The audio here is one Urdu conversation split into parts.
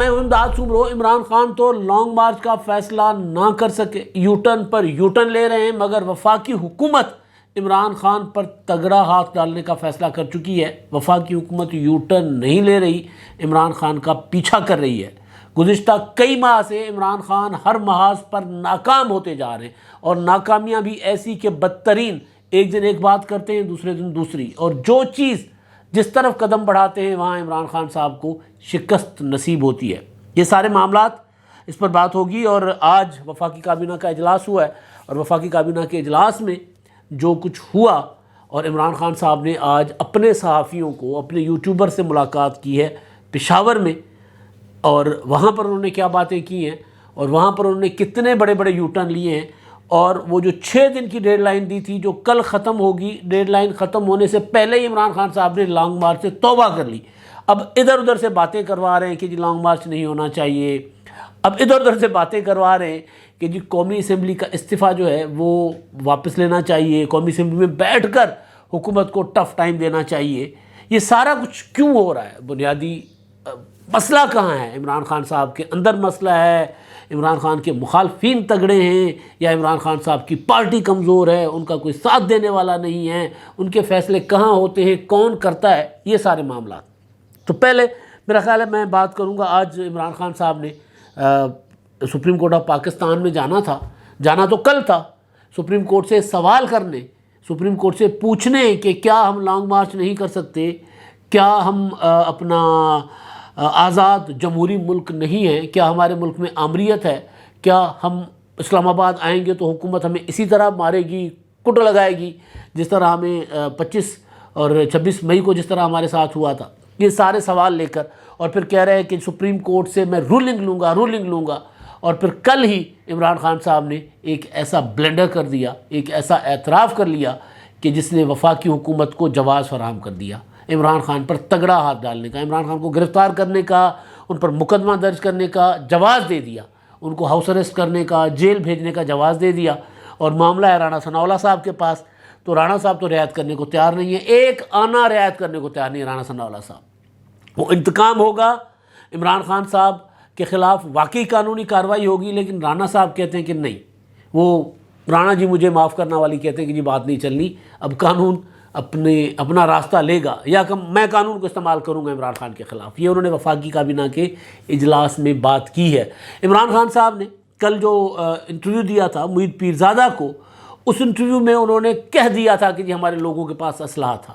میں امداد سن رہا ہوں، عمران خان تو لانگ مارچ کا فیصلہ نہ کر سکے، you turn per you turn لے رہے ہیں، مگر وفاقی حکومت عمران خان پر تگڑا ہاتھ ڈالنے کا فیصلہ کر چکی ہے۔ وفاقی حکومت یو ٹرن نہیں لے رہی، عمران خان کا پیچھا کر رہی ہے۔ گزشتہ کئی ماہ سے عمران خان ہر محاذ پر ناکام ہوتے جا رہے ہیں، اور ناکامیاں بھی ایسی کہ بدترین، ایک دن ایک بات کرتے ہیں دوسرے دن دوسری، اور جو چیز جس طرف قدم بڑھاتے ہیں وہاں عمران خان صاحب کو شکست نصیب ہوتی ہے۔ یہ سارے معاملات اس پر بات ہوگی، اور آج وفاقی کابینہ کا اجلاس ہوا ہے، اور وفاقی کابینہ کے اجلاس میں جو کچھ ہوا، اور عمران خان صاحب نے آج اپنے صحافیوں کو، اپنے یوٹیوبر سے ملاقات کی ہے پشاور میں، اور وہاں پر انہوں نے کیا باتیں کی ہیں، اور وہاں پر انہوں نے کتنے بڑے بڑے یو ٹرن لیے ہیں، اور وہ جو 6 دن کی ڈیڈ لائن دی تھی جو کل ختم ہوگی، ڈیڈ لائن ختم ہونے سے پہلے ہی عمران خان صاحب نے لانگ مارچ سے توبہ کر لی۔ اب ادھر ادھر سے باتیں کروا رہے ہیں کہ جی لانگ مارچ نہیں ہونا چاہیے، اب ادھر ادھر سے باتیں کروا رہے ہیں کہ جی قومی اسمبلی کا استعفیٰ جو ہے وہ واپس لینا چاہیے، قومی اسمبلی میں بیٹھ کر حکومت کو ٹف ٹائم دینا چاہیے۔ یہ سارا کچھ کیوں ہو رہا ہے؟ بنیادی مسئلہ کہاں ہے؟ عمران خان صاحب کے اندر مسئلہ ہے، عمران خان کے مخالفین تگڑے ہیں، یا عمران خان صاحب کی پارٹی کمزور ہے، ان کا کوئی ساتھ دینے والا نہیں ہے، ان کے فیصلے کہاں ہوتے ہیں، کون کرتا ہے، یہ سارے معاملات۔ تو پہلے میرا خیال ہے میں بات کروں گا، آج عمران خان صاحب نے سپریم کورٹ آف پاکستان میں جانا تو کل تھا، سپریم کورٹ سے سوال کرنے، سپریم کورٹ سے پوچھنے کہ کیا ہم لانگ مارچ نہیں کر سکتے، کیا ہم اپنا آزاد جمہوری ملک نہیں ہیں، کیا ہمارے ملک میں آمریت ہے، کیا ہم اسلام آباد آئیں گے تو حکومت ہمیں اسی طرح مارے گی، کٹ لگائے گی، جس طرح ہمیں 25 اور 26 مئی کو جس طرح ہمارے ساتھ ہوا تھا۔ یہ سارے سوال لے کر، اور پھر کہہ رہے ہیں کہ سپریم کورٹ سے میں رولنگ لوں گا، اور پھر کل ہی عمران خان صاحب نے ایک ایسا بلنڈر کر دیا، ایک ایسا اعتراف کر لیا کہ جس نے وفاقی حکومت کو جواز فراہم کر دیا عمران خان پر تگڑا ہاتھ ڈالنے کا، عمران خان کو گرفتار کرنے کا، ان پر مقدمہ درج کرنے کا جواز دے دیا، ان کو ہاؤس اریسٹ کرنے کا، جیل بھیجنے کا جواز دے دیا، اور معاملہ ہے رانا ثناء اللہ صاحب کے پاس۔ تو رانا صاحب تو رعایت کرنے کو تیار نہیں ہے، ایک آنا رعایت کرنے کو تیار نہیں ہے رانا ثناء اللہ صاحب۔ وہ انتقام ہوگا عمران خان صاحب کے خلاف، واقعی قانونی کارروائی ہوگی، لیکن رانا صاحب کہتے ہیں کہ نہیں، وہ رانا جی مجھے معاف کرنا والی کہتے ہیں کہ جی بات نہیں چلنی، اب قانون اپنا راستہ لے گا، یا کہ میں قانون کو استعمال کروں گا عمران خان کے خلاف۔ یہ انہوں نے وفاقی کابینہ کے اجلاس میں بات کی ہے۔ عمران خان صاحب نے کل جو انٹرویو دیا تھا معید پیرزادہ کو، اس انٹرویو میں انہوں نے کہہ دیا تھا کہ جی ہمارے لوگوں کے پاس اسلحہ تھا۔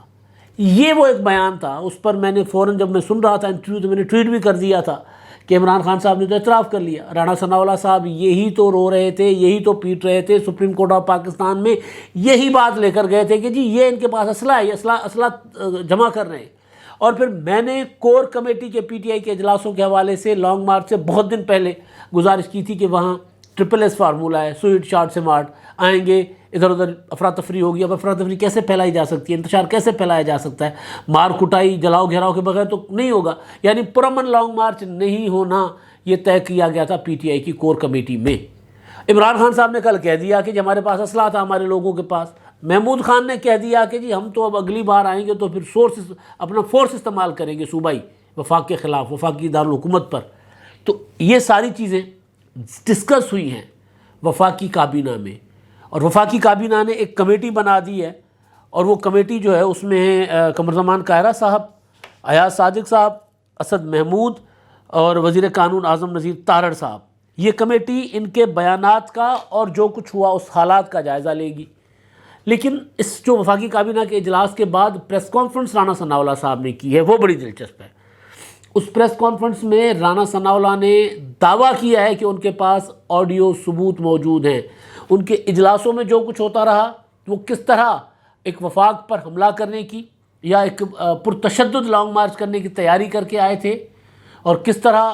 یہ وہ ایک بیان تھا، اس پر میں نے فوراً جب میں سن رہا تھا انٹرویو تو میں نے ٹویٹ بھی کر دیا تھا کہ عمران خان صاحب نے تو اعتراف کر لیا، رانا ثناء اللہ صاحب یہی تو رو رہے تھے، یہی تو پیٹ رہے تھے سپریم کورٹ آف پاکستان میں، یہی بات لے کر گئے تھے کہ جی یہ ان کے پاس اسلحہ ہے، یہ اسلحہ جمع کر رہے ہیں۔ اور پھر میں نے کور کمیٹی کے پی ٹی آئی کے اجلاسوں کے حوالے سے لانگ مارچ سے بہت دن پہلے گزارش کی تھی کہ وہاں SSS فارمولہ ہے، سوئٹ شارٹ سے مارٹ آئیں گے، ادھر ادھر افراتفری ہوگی۔ اب افراتفری کیسے پھیلائی جا سکتی ہے، انتشار کیسے پھیلایا جا سکتا ہے، مار کٹائی جلاؤ گھیراؤ کے بغیر تو نہیں ہوگا، یعنی پرامن لانگ مارچ نہیں ہونا یہ طے کیا گیا تھا پی ٹی آئی کی کور کمیٹی میں۔ عمران خان صاحب نے کل کہہ دیا کہ جی ہمارے پاس اسلحہ تھا ہمارے لوگوں کے پاس، محمود خان نے کہہ دیا کہ جی ہم تو اب اگلی بار آئیں گے تو پھر اپنا فورس استعمال کریں گے صوبائی وفاق کے خلاف، وفاقی دارالحکومت پر۔ تو یہ ساری چیزیں ڈسکس ہوئی ہیں وفاقی کابینہ میں، اور وفاقی کابینہ نے ایک کمیٹی بنا دی ہے، اور وہ کمیٹی جو ہے اس میں قمر زمان قاہرہ صاحب، ایاز صادق صاحب، اسد محمود اور وزیر قانون اعظم نذیر تارڑ صاحب۔ یہ کمیٹی ان کے بیانات کا اور جو کچھ ہوا اس حالات کا جائزہ لے گی۔ لیکن اس جو وفاقی کابینہ کے اجلاس کے بعد پریس کانفرنس رانا ثناء اللہ صاحب نے کی ہے وہ بڑی دلچسپ ہے۔ اس پریس کانفرنس میں رانا ثناء اللہ نے دعویٰ کیا ہے کہ ان کے پاس آڈیو ثبوت موجود ہیں، ان کے اجلاسوں میں جو کچھ ہوتا رہا وہ کس طرح ایک وفاق پر حملہ کرنے کی یا ایک پرتشدد لانگ مارچ کرنے کی تیاری کر کے آئے تھے، اور کس طرح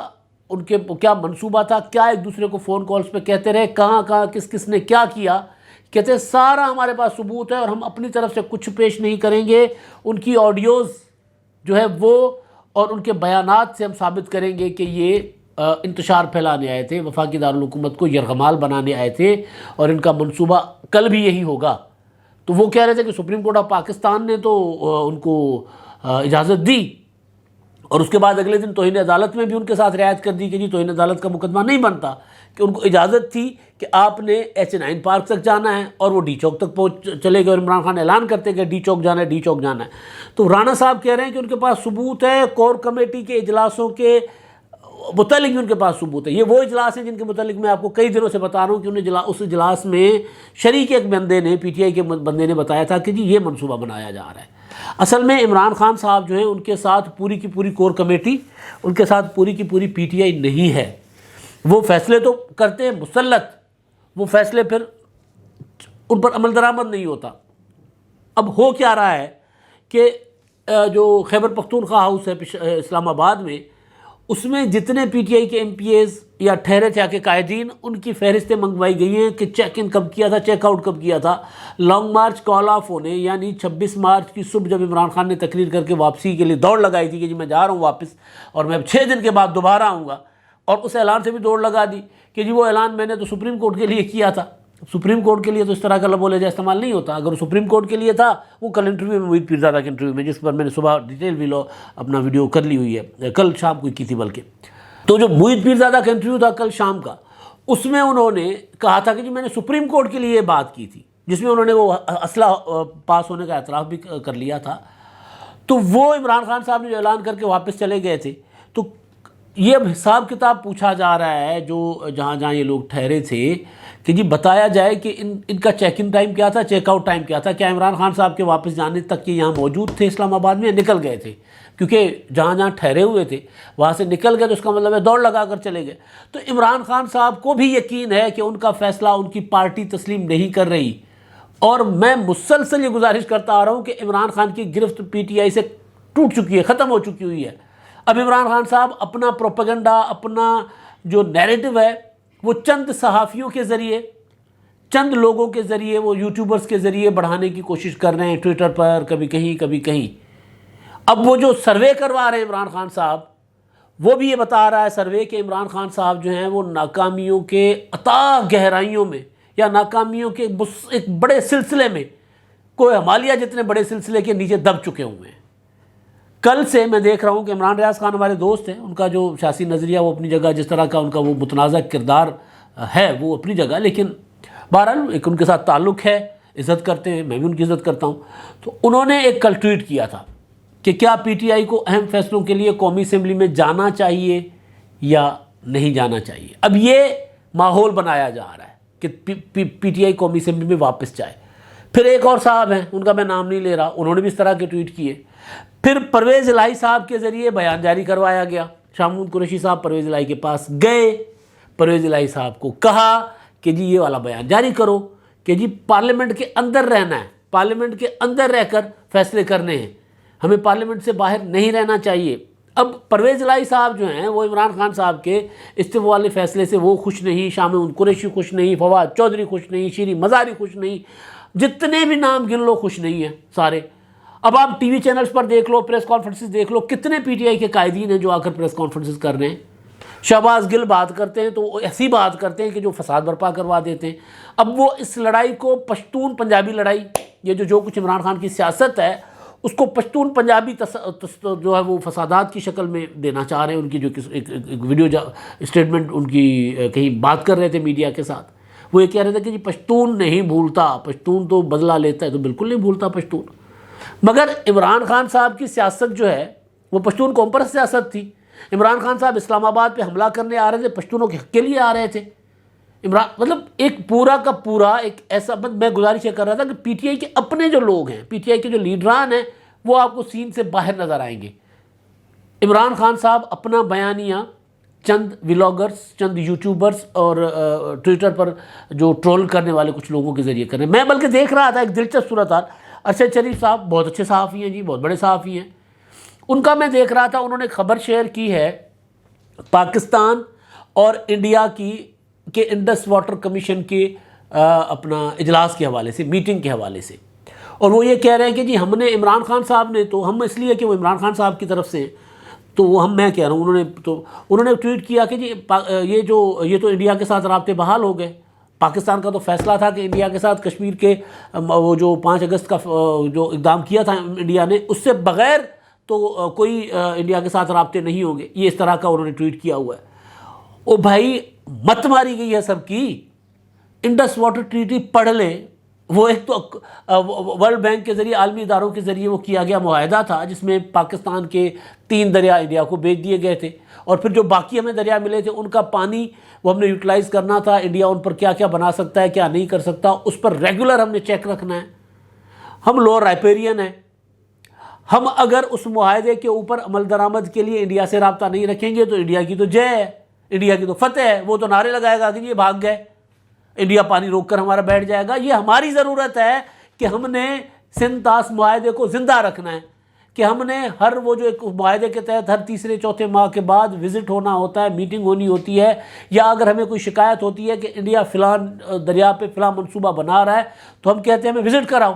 ان کے کیا منصوبہ تھا، کیا ایک دوسرے کو فون کالز پہ کہتے رہے، کہاں کس نے کیا کیا، کہتے ہیں سارا ہمارے پاس ثبوت ہے اور ہم اپنی طرف سے کچھ پیش نہیں کریں گے، ان کی آڈیوز جو ہے وہ اور ان کے بیانات سے ہم ثابت کریں گے کہ یہ انتشار پھیلانے آئے تھے، وفاقی دارالحکومت کو یرغمال بنانے آئے تھے، اور ان کا منصوبہ کل بھی یہی ہوگا۔ تو وہ کہہ رہے تھے کہ سپریم کورٹ آف پاکستان نے تو ان کو اجازت دی، اور اس کے بعد اگلے دن توہین عدالت میں بھی ان کے ساتھ رعایت کر دی کہ جی توہین عدالت کا مقدمہ نہیں بنتا، کہ ان کو اجازت تھی کہ آپ نے H9 پارک تک جانا ہے، اور وہ ڈی چوک تک چلے گئے، اور عمران خان اعلان کرتے کہ ڈی چوک جانا ہے، ڈی چوک جانا ہے۔ تو رانا صاحب کہہ رہے ہیں کہ ان کے پاس ثبوت ہے، کور کمیٹی کے اجلاسوں کے متعلق بھی ان کے پاس ثبوت ہے۔ یہ وہ اجلاس ہیں جن کے متعلق میں آپ کو کئی دنوں سے بتا رہا ہوں کہ اس اجلاس میں شریک ایک بندے نے، پی ٹی آئی کے بندے نے بتایا تھا کہ جی یہ منصوبہ بنایا جا رہا ہے۔ اصل میں عمران خان صاحب جو ہیں ان کے ساتھ پوری کی پوری کور کمیٹی، ان کے ساتھ پوری کی پوری پی ٹی آئی نہیں ہے۔ وہ فیصلے تو کرتے ہیں مسلط، وہ فیصلے پھر ان پر عمل درآمد نہیں ہوتا۔ اب ہو کیا رہا ہے کہ جو خیبر پختونخوا ہاؤس ہے اسلام آباد میں، اس میں جتنے پی ٹی آئی کے ایم پی ایز یا ٹھہرے تھے کے قائدین، ان کی فہرستیں منگوائی گئی ہیں کہ چیک ان کب کیا تھا، چیک آؤٹ کب کیا تھا۔ لانگ مارچ کال آف ہونے یعنی 26 مارچ کی صبح جب عمران خان نے تقریر کر کے واپسی کے لیے دوڑ لگائی تھی کہ جی میں جا رہا ہوں واپس، اور میں 6 دن کے بعد دوبارہ آؤں گا، اور اس اعلان سے بھی دوڑ لگا دی کہ جی وہ اعلان میں نے تو سپریم کورٹ کے لیے کیا تھا۔ سپریم کورٹ کے لیے تو اس طرح کا لب و لہجہ استعمال نہیں ہوتا۔ اگر وہ سپریم کورٹ کے لیے تھا، وہ کل انٹرویو میں محیط پیرزادہ کے انٹرویو میں، جس پر میں نے صبح ڈیٹیل اپنا ویڈیو کر لی ہوئی ہے، کل شام کو کی تھی بلکہ، تو جو محیط پیرزادہ کا انٹرویو تھا کل شام کا، اس میں انہوں نے کہا تھا کہ جی میں نے سپریم کورٹ کے لیے بات کی تھی، جس میں انہوں نے وہ اسلحہ پاس ہونے کا اعتراف بھی کر لیا تھا۔ تو وہ عمران خان صاحب نے جو اعلان کر کے واپس چلے گئے تھے، تو یہ اب حساب کتاب پوچھا جا رہا ہے جو جہاں جہاں یہ لوگ ٹھہرے تھے کہ جی بتایا جائے کہ ان کا چیک ان ٹائم کیا تھا، چیک آؤٹ ٹائم کیا تھا، کیا عمران خان صاحب کے واپس جانے تک یہ یہاں موجود تھے اسلام آباد میں، نکل گئے تھے؟ کیونکہ جہاں جہاں ٹھہرے ہوئے تھے وہاں سے نکل گئے، تو اس کا مطلب ہے دوڑ لگا کر چلے گئے۔ تو عمران خان صاحب کو بھی یقین ہے کہ ان کا فیصلہ ان کی پارٹی تسلیم نہیں کر رہی، اور میں مسلسل یہ گزارش کرتا آ رہا ہوں کہ عمران خان کی گرفت پی ٹی آئی سے ٹوٹ چکی ہے، ختم ہو چکی ہوئی ہے۔ اب عمران خان صاحب اپنا پروپیگنڈا، اپنا جو نیریٹو ہے، وہ چند صحافیوں کے ذریعے، چند لوگوں کے ذریعے، وہ یوٹیوبرز کے ذریعے بڑھانے کی کوشش کر رہے ہیں، ٹویٹر پر کبھی کہیں کبھی کہیں۔ اب وہ جو سروے کروا رہے ہیں عمران خان صاحب، وہ بھی یہ بتا رہا ہے سروے کہ عمران خان صاحب جو ہیں وہ ناکامیوں کے اتھاہ گہرائیوں میں، یا ناکامیوں کے ایک بڑے سلسلے میں، کوئی ہمالیہ جتنے بڑے سلسلے کے نیچے دب چکے ہوئے ہیں۔ کل سے میں دیکھ رہا ہوں کہ عمران ریاض خان ہمارے دوست ہیں، ان کا جو سیاسی نظریہ وہ اپنی جگہ، جس طرح کا ان کا وہ متنازع کردار ہے وہ اپنی جگہ، لیکن بہرحال ایک ان کے ساتھ تعلق ہے، عزت کرتے ہیں، میں بھی ان کی عزت کرتا ہوں۔ تو انہوں نے ایک کل ٹویٹ کیا تھا کہ کیا پی ٹی آئی کو اہم فیصلوں کے لیے قومی اسمبلی میں جانا چاہیے یا نہیں جانا چاہیے۔ اب یہ ماحول بنایا جا رہا ہے کہ پی ٹی آئی قومی اسمبلی میں واپس جائے۔ پھر ایک اور صاحب ہیں، ان کا میں نام نہیں لے رہا، انہوں نے بھی اس طرح کے ٹویٹ کیے۔ پھر پرویز الہی صاحب کے ذریعے بیان جاری کروایا گیا، شامون قریشی صاحب پرویز الہی کے پاس گئے، پرویز الہی صاحب کو کہا کہ جی یہ والا بیان جاری کرو کہ جی پارلیمنٹ کے اندر رہنا ہے، پارلیمنٹ کے اندر رہ کر فیصلے کرنے ہیں، ہمیں پارلیمنٹ سے باہر نہیں رہنا چاہیے۔ اب پرویز الہی صاحب جو ہیں وہ عمران خان صاحب کے استعفے والے فیصلے سے وہ خوش نہیں، شامون قریشی خوش نہیں، فواد چودھری خوش نہیں، شیریں مزاری خوش نہیں، جتنے بھی نام گن لو خوش نہیں ہیں سارے۔ اب آپ ٹی وی چینلز پر دیکھ لو، پریس کانفرنسز دیکھ لو، کتنے پی ٹی آئی کے قائدین ہیں جو آ کر پریس کانفرنسز کر رہے ہیں۔ شہباز گل بات کرتے ہیں تو وہ ایسی بات کرتے ہیں کہ جو فساد برپا کروا دیتے ہیں۔ اب وہ اس لڑائی کو پشتون پنجابی لڑائی، یہ جو کچھ عمران خان کی سیاست ہے، اس کو پشتون پنجابی جو ہے وہ فسادات کی شکل میں دینا چاہ رہے ہیں۔ ان کی جو ایک ویڈیو اسٹیٹمنٹ ان کی کہیں بات کر رہے تھے میڈیا کے ساتھ، وہ یہ کہہ رہے تھے کہ جی پشتون نہیں بھولتا، پشتون تو بدلہ لیتا ہے، تو بالکل نہیں بھولتا پشتون۔ مگر عمران خان صاحب کی سیاست جو ہے وہ پشتون قوم پرست سیاست تھی۔ عمران خان صاحب اسلام آباد پہ حملہ کرنے آ رہے تھے، پشتونوں کے حق کے لیے آ رہے تھے۔ مطلب ایک پورا کا پورا ایک ایسا، میں گزارش یہ کر رہا تھا کہ پی ٹی آئی کے اپنے جو لوگ ہیں، پی ٹی آئی کے جو لیڈران ہیں، وہ آپ کو سین سے باہر نظر آئیں گے۔ عمران خان صاحب اپنا بیانیہ چند ولاگرز، چند یوٹیوبرز اور ٹویٹر پر جو ٹرول کرنے والے کچھ لوگوں کے ذریعے کر رہے ہیں۔ میں بلکہ دیکھ رہا تھا ایک دلچسپ صورتحال، ارشد شریف صاحب بہت اچھے صحافی ہیں جی، بہت بڑے صحافی ہیں، ان کا میں دیکھ رہا تھا، انہوں نے خبر شیئر کی ہے پاکستان اور انڈیا کے انڈس واٹر کمیشن کے اپنا اجلاس کے حوالے سے، میٹنگ کے حوالے سے، اور وہ یہ کہہ رہے ہیں کہ جی ہم نے عمران خان صاحب نے تو، ہم اس لیے کہ وہ عمران خان صاحب کی طرف سے، تو وہ میں کہہ رہا ہوں، انہوں نے ٹویٹ کیا کہ جی یہ تو انڈیا کے ساتھ رابطے بحال ہو گئے، پاکستان کا تو فیصلہ تھا کہ انڈیا کے ساتھ کشمیر کے وہ جو 5 اگست کا جو اقدام کیا تھا انڈیا نے، اس سے بغیر تو کوئی انڈیا کے ساتھ رابطے نہیں ہوں گے، یہ اس طرح کا انہوں نے ٹویٹ کیا ہوا ہے۔ او بھائی مت ماری گئی ہے سب کی، انڈس واٹر ٹریٹی پڑھ لیں، وہ ایک تو ورلڈ بینک کے ذریعے، عالمی اداروں کے ذریعے وہ کیا گیا معاہدہ تھا جس میں پاکستان کے 3 دریا انڈیا کو بیچ دیے گئے تھے، اور پھر جو باقی ہمیں دریا ملے تھے ان کا پانی وہ ہم نے یوٹیلائز کرنا تھا، انڈیا ان پر کیا کیا بنا سکتا ہے کیا نہیں کر سکتا اس پر ریگولر ہم نے چیک رکھنا ہے۔ ہم لو رائپیرین ہیں، ہم اگر اس معاہدے کے اوپر عمل درآمد کے لیے انڈیا سے رابطہ نہیں رکھیں گے تو انڈیا کی تو جے ہے، انڈیا کی تو فتح ہے، وہ تو نعرے لگائے گا کہ یہ بھاگ گئے، انڈیا پانی روک کر ہمارا بیٹھ جائے گا۔ یہ ہماری ضرورت ہے کہ ہم نے سندھ طاس معاہدے کو زندہ رکھنا ہے، کہ ہم نے ہر وہ جو ایک معاہدے کے تحت ہر تیسرے چوتھے ماہ کے بعد وزٹ ہونا ہوتا ہے، میٹنگ ہونی ہوتی ہے، یا اگر ہمیں کوئی شکایت ہوتی ہے کہ انڈیا فلاں دریا پہ فلاں منصوبہ بنا رہا ہے تو ہم کہتے ہیں ہمیں وزٹ کراؤ۔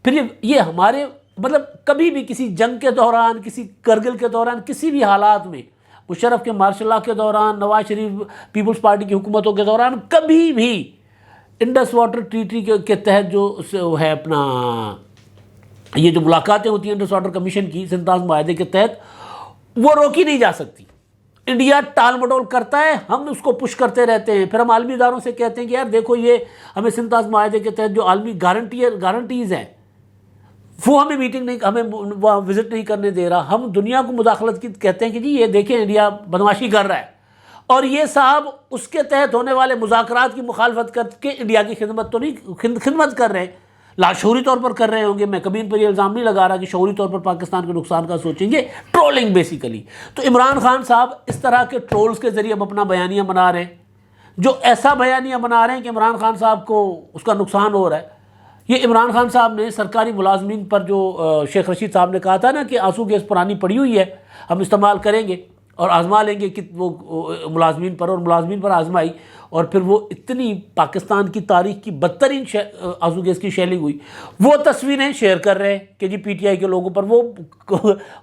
پھر یہ ہمارے مطلب کبھی بھی کسی جنگ کے دوران، کسی کرگل کے دوران، کسی بھی حالات میں، مشرف کے مارشل لا کے دوران، نواز شریف پیپلز پارٹی کی حکومتوں کے دوران، کبھی بھی انڈس واٹر ٹریٹی کے تحت جو ہے اپنا یہ جو ملاقاتیں ہوتی ہیں انڈس واٹر کمیشن کی سندھ طاس معاہدے کے تحت، وہ روکی نہیں جا سکتی۔ انڈیا ٹال مٹول کرتا ہے، ہم اس کو پش کرتے رہتے ہیں، پھر ہم عالمی اداروں سے کہتے ہیں کہ یار دیکھو یہ ہمیں سندھ طاس معاہدے کے تحت جو عالمی گارنٹیز ہیں وہ ہمیں میٹنگ نہیں، ہمیں وہاں وزٹ نہیں کرنے دے رہا۔ ہم دنیا کو مداخلت کی کہتے ہیں کہ جی یہ دیکھیں انڈیا بدمعاشی کر رہا ہے، اور یہ صاحب اس کے تحت ہونے والے مذاکرات کی مخالفت کر کے انڈیا کی خدمت تو نہیں خدمت کر رہے ہیں، لاشعوری طور پر کر رہے ہوں گے۔ میں کبھی ان پر یہ الزام نہیں لگا رہا کہ شعوری طور پر پاکستان کے نقصان کا سوچیں گے، ٹرولنگ بیسیکلی۔ تو عمران خان صاحب اس طرح کے ٹرولز کے ذریعے اب اپنا بیانیہ بنا رہے ہیں، جو ایسا بیانیہ بنا رہے ہیں کہ عمران خان صاحب کو اس کا نقصان ہو رہا ہے۔ یہ عمران خان صاحب نے سرکاری ملازمین پر جو شیخ رشید صاحب نے کہا تھا نا کہ آنسو گیس پرانی پڑی ہوئی ہے، ہم استعمال کریں گے اور آزما لیں گے کہ وہ ملازمین پر، اور ملازمین پر آزمائی، اور پھر وہ اتنی پاکستان کی تاریخ کی بدترین آنسو گیس کی شیلنگ ہوئی۔ وہ تصویریں شیئر کر رہے ہیں کہ جی پی ٹی آئی کے لوگوں پر، وہ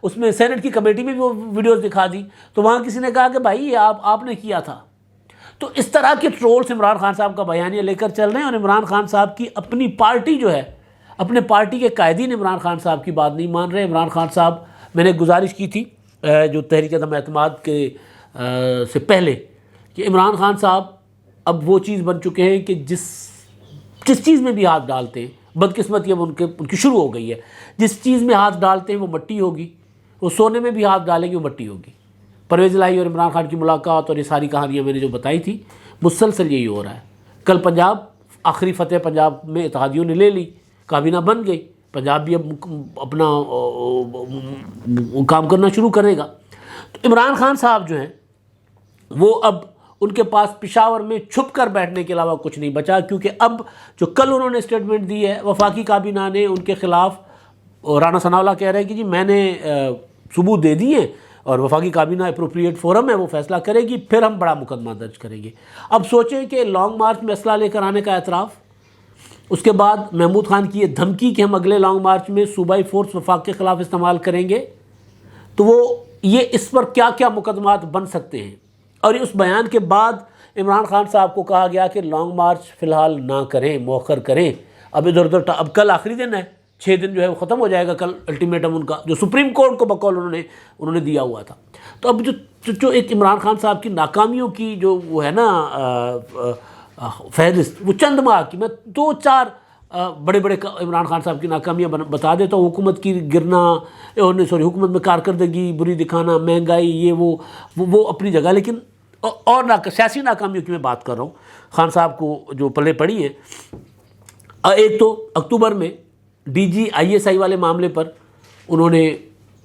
اس میں سینٹ کی کمیٹی میں بھی وہ ویڈیوز دکھا دی، تو وہاں کسی نے کہا کہ بھائی یہ آپ نے کیا تھا۔ تو اس طرح کے ٹرولز عمران خان صاحب کا بیانیہ لے کر چل رہے ہیں، اور عمران خان صاحب کی اپنی پارٹی جو ہے، اپنے پارٹی کے قائدین عمران خان صاحب کی بات نہیں مان رہے۔ عمران خان صاحب، میں نے گزارش کی تھی جو تحریک عدم اعتماد کے سے پہلے، کہ عمران خان صاحب اب وہ چیز بن چکے ہیں کہ جس چیز میں بھی ہاتھ ڈالتے ہیں، بدقسمتی اب ان کی شروع ہو گئی ہے، جس چیز میں ہاتھ ڈالتے ہیں وہ مٹی ہوگی، وہ سونے میں بھی ہاتھ ڈالیں گے وہ مٹی ہوگی۔ پرویز الہی اور عمران خان کی ملاقات اور یہ ساری کہانیاں میں نے جو بتائی تھی، مسلسل یہی ہو رہا ہے۔ کل پنجاب، آخری فتح پنجاب میں اتحادیوں نے لے لی، کابینہ بن گئی، پنجاب بھی اب اپنا کام کرنا شروع کرے گا۔ تو عمران خان صاحب جو ہیں وہ اب ان کے پاس پشاور میں چھپ کر بیٹھنے کے علاوہ کچھ نہیں بچا، کیونکہ اب جو کل انہوں نے اسٹیٹمنٹ دی ہے، وفاقی کابینہ نے ان کے خلاف، رانا ثناء اللہ کہہ رہے ہیں کہ جی میں نے ثبوت دے دیے اور وفاقی کابینہ اپروپریٹ فورم ہے، وہ فیصلہ کرے گی، پھر ہم بڑا مقدمہ درج کریں گے۔ اب سوچیں کہ لانگ مارچ میں اسلحہ لے کر آنے کا اعتراف، اس کے بعد محمود خان کی یہ دھمکی کہ ہم اگلے لانگ مارچ میں صوبائی فورس وفاق کے خلاف استعمال کریں گے، تو وہ یہ اس پر کیا کیا مقدمات بن سکتے ہیں۔ اور اس بیان کے بعد عمران خان صاحب کو کہا گیا کہ لانگ مارچ فی الحال نہ کریں، مؤخر کریں، اب ادھر ادھر، اب کل آخری دن ہے، 6 دن جو ہے وہ ختم ہو جائے گا کل الٹیمیٹم ان کا، جو سپریم کورٹ کو بقول انہوں نے دیا ہوا تھا۔ تو اب جو ایک عمران خان صاحب کی ناکامیوں کی جو وہ ہے نا فہرست، وہ چند ماہ کی، میں 2-4 بڑے عمران خان صاحب کی ناکامیاں بتا دیتا ہوں۔ حکومت کی گرنا، حکومت میں کارکردگی بری دکھانا، مہنگائی، یہ وہ اپنی جگہ، لیکن اور سیاسی ناکامیوں کی میں بات کر رہا ہوں خان صاحب کو جو پلے پڑی ہیں۔ ایک تو اکتوبر میں DGISI والے معاملے پر انہوں نے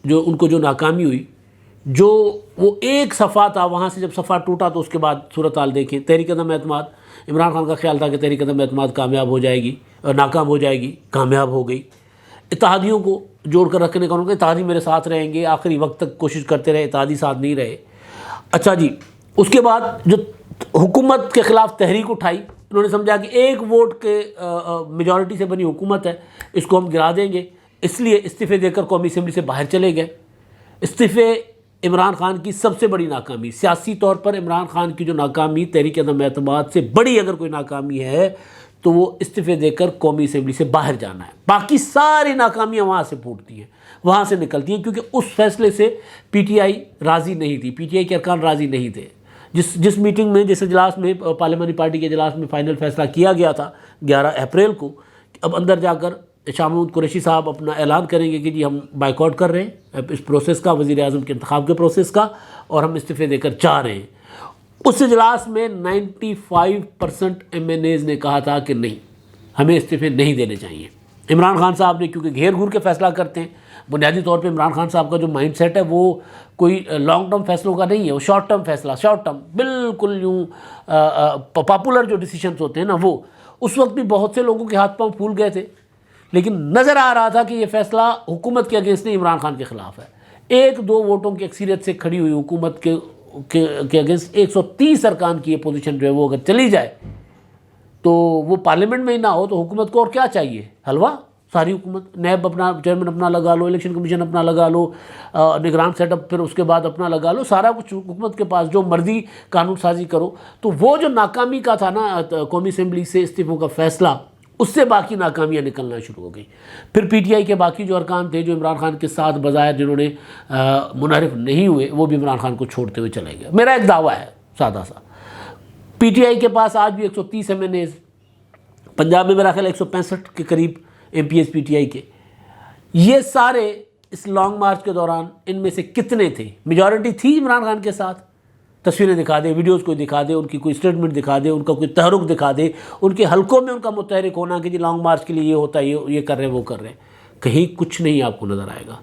ان کو جو ناکامی ہوئی، جو وہ ایک صفحہ تھا، وہاں سے جب صفحہ ٹوٹا تو اس کے بعد صورتحال دیکھیں۔ تحریک عدم اعتماد، عمران خان کا خیال تھا کہ تحریک عدم اعتماد کامیاب ہو جائے گی اور ناکام ہو جائے گی، کامیاب ہو گئی۔ اتحادیوں کو جوڑ کر رکھنے کا، انہوں نے اتحادی میرے ساتھ رہیں گے، آخری وقت تک کوشش کرتے رہے، اتحادی ساتھ نہیں رہے۔ اچھا جی، اس کے بعد جو حکومت کے خلاف تحریک اٹھائی، انہوں نے سمجھا کہ 1 ووٹ کے میجورٹی سے بنی حکومت ہے، اس کو ہم گرا دیں گے، اس لیے استعفے دے کر قومی اسمبلی سے باہر چلے گئے۔ استعفے عمران خان کی سب سے بڑی ناکامی، سیاسی طور پر عمران خان کی جو ناکامی تحریک عدم اعتماد سے بڑی اگر کوئی ناکامی ہے تو وہ استعفے دے کر قومی اسمبلی سے باہر جانا ہے. باقی ساری ناکامیاں وہاں سے پھوٹتی ہیں, وہاں سے نکلتی ہیں, کیونکہ اس فیصلے سے پی ٹی آئی راضی نہیں تھی, پی ٹی آئی کے ارکان راضی نہیں تھے. جس میٹنگ میں, جس اجلاس میں, پارلیمانی پارٹی کے اجلاس میں فائنل فیصلہ کیا گیا تھا 11 اپریل کو, اب اندر جا کر شاہ محمود قریشی صاحب اپنا اعلان کریں گے کہ جی ہم بائیکاٹ کر رہے ہیں اس پروسیس کا, وزیر اعظم کے انتخاب کے پروسیس کا, اور ہم استعفے دے کر جا رہے ہیں. اس اجلاس میں 95% ایم این ایز نے کہا تھا کہ نہیں, ہمیں استعفے نہیں دینے چاہیے. عمران خان صاحب نے کیونکہ گھیر گھور کے فیصلہ کرتے ہیں, بنیادی طور پہ عمران خان صاحب کا جو مائنڈ سیٹ ہے وہ کوئی لانگ ٹرم فیصلوں کا نہیں ہے, وہ شارٹ ٹرم فیصلہ, شارٹ ٹرم بالکل یوں پاپولر جو ڈیسیشنز ہوتے ہیں نا وہ. اس وقت بھی بہت سے لوگوں کے ہاتھ پاؤں پھول گئے تھے, لیکن نظر آ رہا تھا کہ یہ فیصلہ حکومت کے اگینسٹ نہیں, عمران خان کے خلاف ہے. 1-2 ووٹوں کی اکثریت سے کھڑی ہوئی حکومت کے اگینسٹ 130 ارکان کی یہ پوزیشن جو ہے وہ اگر چلی جائے تو وہ پارلیمنٹ میں ہی نہ ہو تو حکومت کو اور کیا چاہیے؟ حلوہ. ساری حکومت, نیب اپنا چیئرمین اپنا لگا لو, الیکشن کمیشن اپنا لگا لو, نگران سیٹ اپ پھر اس کے بعد اپنا لگا لو, سارا کچھ حکومت کے پاس, جو مرضی قانون سازی کرو. تو وہ جو ناکامی کا تھا نا قومی اسمبلی سے استعفوں کا فیصلہ, اس سے باقی ناکامیاں نکلنا شروع ہو گئی. پھر پی ٹی آئی کے باقی جو ارکان تھے جو عمران خان کے ساتھ بظاہر جنہوں نے منحرف نہیں ہوئے, وہ بھی عمران خان کو چھوڑتے ہوئے چلے گئے. میرا ایک دعویٰ ہے سادہ سا, پی ٹی آئی کے پاس آج بھی 130 ایم این ایز, پنجاب میں میرا خیال 165 کے قریب M P S P T I کے, یہ سارے اس لانگ مارچ کے دوران ان میں سے کتنے تھے؟ میجورٹی تھی عمران خان کے ساتھ. تصویریں دکھا دے, ویڈیوز کوئی دکھا دے, ان کی کوئی اسٹیٹمنٹ دکھا دے, ان کا کوئی تحرک دکھا دے, ان کے حلقوں میں ان کا متحرک ہونا کہ جی لانگ مارچ کے لیے یہ ہوتا ہے, یہ کر رہے ہیں, وہ کر رہے ہیں. کہیں کچھ نہیں آپ کو نظر آئے گا.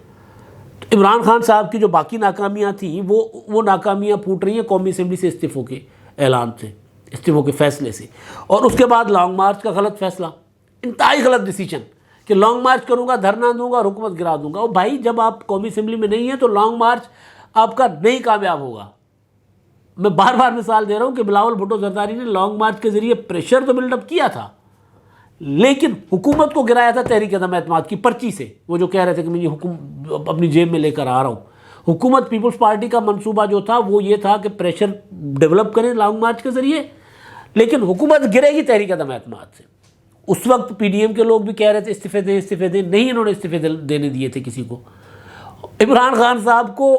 تو عمران خان صاحب کی جو باقی ناکامیاں تھیں وہ ناکامیاں پھوٹ رہی ہیں قومی اسمبلی سے استعفوں کے اعلان سے, استعفوں کے فیصلے سے. اور اس کے بعد لانگ مارچ کا غلط فیصلہ, انتہائی غلط ڈیسیجن کہ لانگ مارچ کروں گا, دھرنا دوں گا اور حکومت گرا دوں گا. اور بھائی جب آپ قومی اسمبلی میں نہیں ہیں تو لانگ مارچ آپ کا نہیں کامیاب ہوگا. میں بار بار مثال دے رہا ہوں کہ بلاول بھٹو زرداری نے لانگ مارچ کے ذریعے پریشر تو بلڈ اپ کیا تھا, لیکن حکومت کو گرایا تھا تحریک عدم اعتماد کی پرچی سے. وہ جو کہہ رہے تھے کہ میں یہ اپنی جیب میں لے کر آ رہا ہوں, حکومت پیپلز پارٹی کا منصوبہ جو تھا وہ یہ تھا کہ پریشر ڈیولپ کریں لانگ مارچ کے ذریعے, لیکن حکومت گرے گی تحریک عدم اعتماد سے. اس وقت پی ڈی ایم کے لوگ بھی کہہ رہے تھے استعفے دیں استعفے دیں, نہیں انہوں نے استعفے دینے دیے تھے کسی کو. عمران خان صاحب کو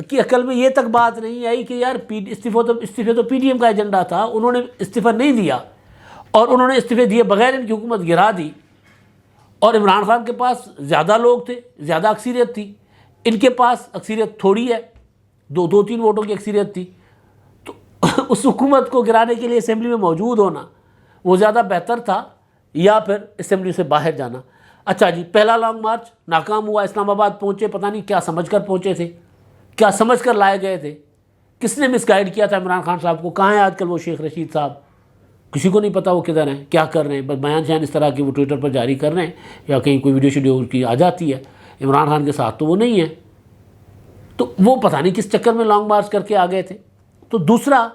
کی عقل میں یہ تک بات نہیں آئی کہ یار استعفے تو پی ڈی ایم کا ایجنڈا تھا, انہوں نے استعفیٰ نہیں دیا اور انہوں نے استعفے دیے بغیر ان کی حکومت گرا دی. اور عمران خان کے پاس زیادہ لوگ تھے, زیادہ اکثریت تھی, ان کے پاس اکثریت تھوڑی ہے, 2-3 ووٹوں کی اکثریت تھی. تو اس حکومت کو گرانے کے لیے اسمبلی میں موجود ہونا وہ زیادہ بہتر تھا یا پھر اسمبلی سے باہر جانا. اچھا جی, پہلا لانگ مارچ ناکام ہوا, اسلام آباد پہنچے, پتہ نہیں کیا سمجھ کر پہنچے تھے, کیا سمجھ کر لائے گئے تھے, کس نے مس گائیڈ کیا تھا عمران خان صاحب کو؟ کہاں ہیں آج کل وہ شیخ رشید صاحب؟ کسی کو نہیں پتہ وہ کدھر ہیں, کیا کر رہے ہیں. بس بیان شیان اس طرح کی وہ ٹویٹر پر جاری کر رہے ہیں, یا کہیں کوئی ویڈیو شیڈیو کی آ جاتی ہے. عمران خان کے ساتھ تو وہ نہیں ہے, تو وہ پتہ نہیں کس چکر میں لانگ مارچ کر کے آ گئے تھے. تو دوسرا,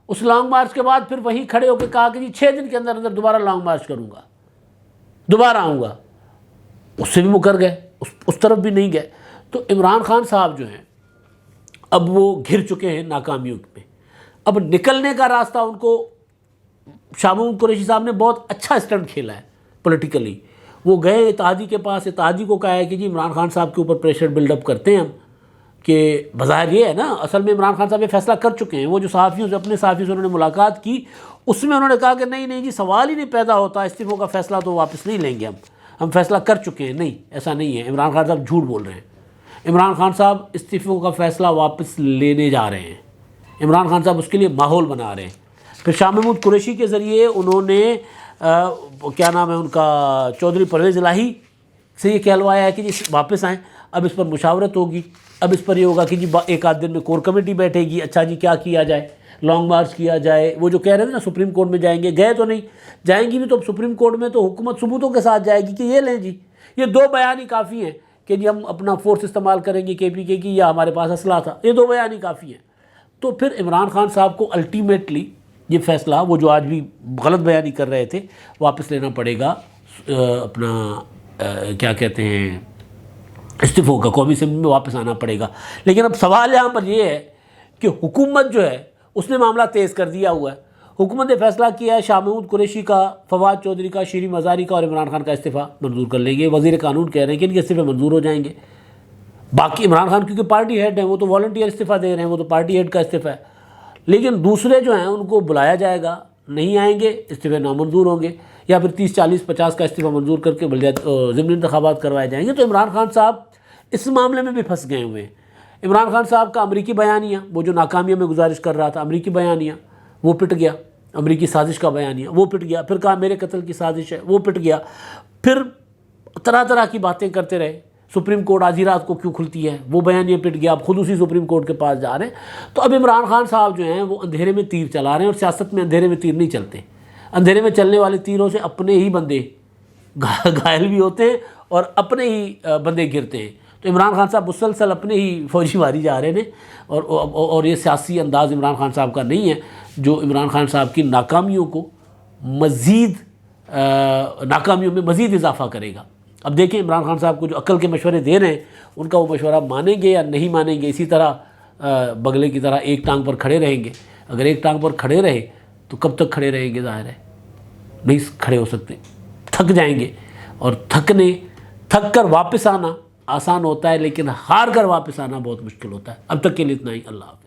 اس لانگ مارچ کے بعد پھر وہیں کھڑے ہو کے کہا کہ جی 6 دن کے اندر اندر دوبارہ لانگ مارچ کروں گا, دوبارہ آؤں گا. اس سے بھی مکر گئے, اس طرف بھی نہیں گئے. تو عمران خان صاحب جو ہیں اب وہ گھر چکے ہیں ناکامیوں میں. اب نکلنے کا راستہ ان کو شاہ محمود قریشی صاحب نے بہت اچھا اسٹنٹ کھیلا ہے پولیٹیکلی. وہ گئے اتحادی کے پاس, اتحادی کو کہا ہے کہ جی عمران خان صاحب کے اوپر پریشر بلڈ اپ کرتے ہیں ہم, کہ بظاہر یہ ہے نا, اصل میں عمران خان صاحب یہ فیصلہ کر چکے ہیں. وہ جو صحافیوں سے, اپنے صحافیوں سے انہوں نے ملاقات کی, اس میں انہوں نے کہا کہ نہیں جی سوال ہی نہیں پیدا ہوتا, استعفوں کا فیصلہ تو واپس نہیں لیں گے ہم فیصلہ کر چکے ہیں. نہیں, ایسا نہیں ہے, عمران خان صاحب جھوٹ بول رہے ہیں. عمران خان صاحب استعفوں کا فیصلہ واپس لینے جا رہے ہیں. عمران خان صاحب اس کے لیے ماحول بنا رہے ہیں. پھر شاہ محمود قریشی کے ذریعے انہوں نے کیا نام ہے ان کا, چودھری پرویز الہی سے یہ کہلوایا ہے کہ جی واپس آئیں. اب اس پر مشاورت ہوگی, اب اس پر یہ ہوگا کہ جی 1 دن میں کور کمیٹی بیٹھے گی. اچھا جی کیا کیا جائے, لانگ مارچ کیا جائے. وہ جو کہہ رہے تھے نا سپریم کورٹ میں جائیں گے, گئے تو نہیں, جائیں گی بھی تو سپریم کورٹ میں تو حکومت ثبوتوں کے ساتھ جائے گی کہ یہ لیں جی, یہ 2 بیان ہی کافی ہیں کہ جی ہم اپنا فورس استعمال کریں گے KPK کی, یا ہمارے پاس اسلحہ تھا. یہ 2 بیان ہی کافی ہیں. تو پھر عمران خان صاحب کو الٹیمیٹلی یہ فیصلہ, وہ جو آج بھی غلط بیانی کر رہے تھے, واپس لینا پڑے گا اپنا کیا کہتے ہیں استعفوں کا, قومی اسمبلی میں واپس آنا پڑے گا. لیکن اب سوال یہاں پر یہ ہے کہ حکومت جو ہے اس نے معاملہ تیز کر دیا ہوا ہے. حکومت نے فیصلہ کیا ہے شاہ محمود قریشی کا، فواد چودھری کا، شیریں مزاری کا اور عمران خان کا استعفیٰ منظور کر لیں گے۔ وزیر قانون کہہ رہے ہیں کہ ان کے استعفے منظور ہو جائیں گے۔ باقی عمران خان کیونکہ پارٹی ہیڈ ہیں، وہ تو والنٹیئر استعفیٰ دے رہے ہیں، وہ تو پارٹی ہیڈ کا استعفیٰ ہے، لیکن دوسرے جو ہیں ان کو بلایا جائے گا، نہیں آئیں گے، استعفے نامنظور ہوں گے، یا پھر 30 40 50 کا استعفیٰ منظور کر کے ضمنی انتخابات کروائے جائیں گے۔ تو عمران خان صاحب اس معاملے میں بھی پھنس گئے ہوئے ہیں۔ عمران خان صاحب کا امریکی بیانیہ، وہ جو ناکامیوں میں گزارش کر رہا تھا، امریکی بیانیہ وہ پٹ گیا، امریکی سازش کا بیانیہ وہ پٹ گیا، پھر کہا میرے قتل کی سازش ہے وہ پٹ گیا، پھر طرح طرح کی باتیں کرتے رہے، سپریم کورٹ آدھی رات کو کیوں کھلتی ہے وہ بیانیہ پٹ گیا، اب خود اسی سپریم کورٹ کے پاس جا رہے ہیں۔ تو اب عمران خان صاحب جو ہیں وہ اندھیرے میں تیر چلا رہے ہیں، اور سیاست میں اندھیرے میں تیر نہیں چلتے، اندھیرے میں چلنے والے تیروں سے اپنے ہی بندے گھائل بھی ہوتے ہیں اور اپنے ہی بندے گرتے ہیں۔ تو عمران خان صاحب مسلسل اپنے ہی فوجی ماری جا رہے ہیں، اور یہ سیاسی انداز عمران خان صاحب کا نہیں ہے جو عمران خان صاحب کی ناکامیوں کو ناکامیوں میں مزید اضافہ کرے گا۔ اب دیکھیں عمران خان صاحب کو جو عقل کے مشورے دے رہے ہیں ان کا وہ مشورہ مانیں گے یا نہیں مانیں گے، اسی طرح بگلے کی طرح ایک ٹانگ پر کھڑے رہیں گے۔ اگر ایک ٹانگ پر کھڑے رہے تو کب تک کھڑے رہیں گے؟ ظاہر ہے نہیں کھڑے ہو سکتے، تھک جائیں گے، اور تھک کر واپس آنا آسان ہوتا ہے، لیکن ہار کر واپس آنا بہت مشکل ہوتا ہے۔ اب تک کے لیے اتنا ہی، اللہ حافظ۔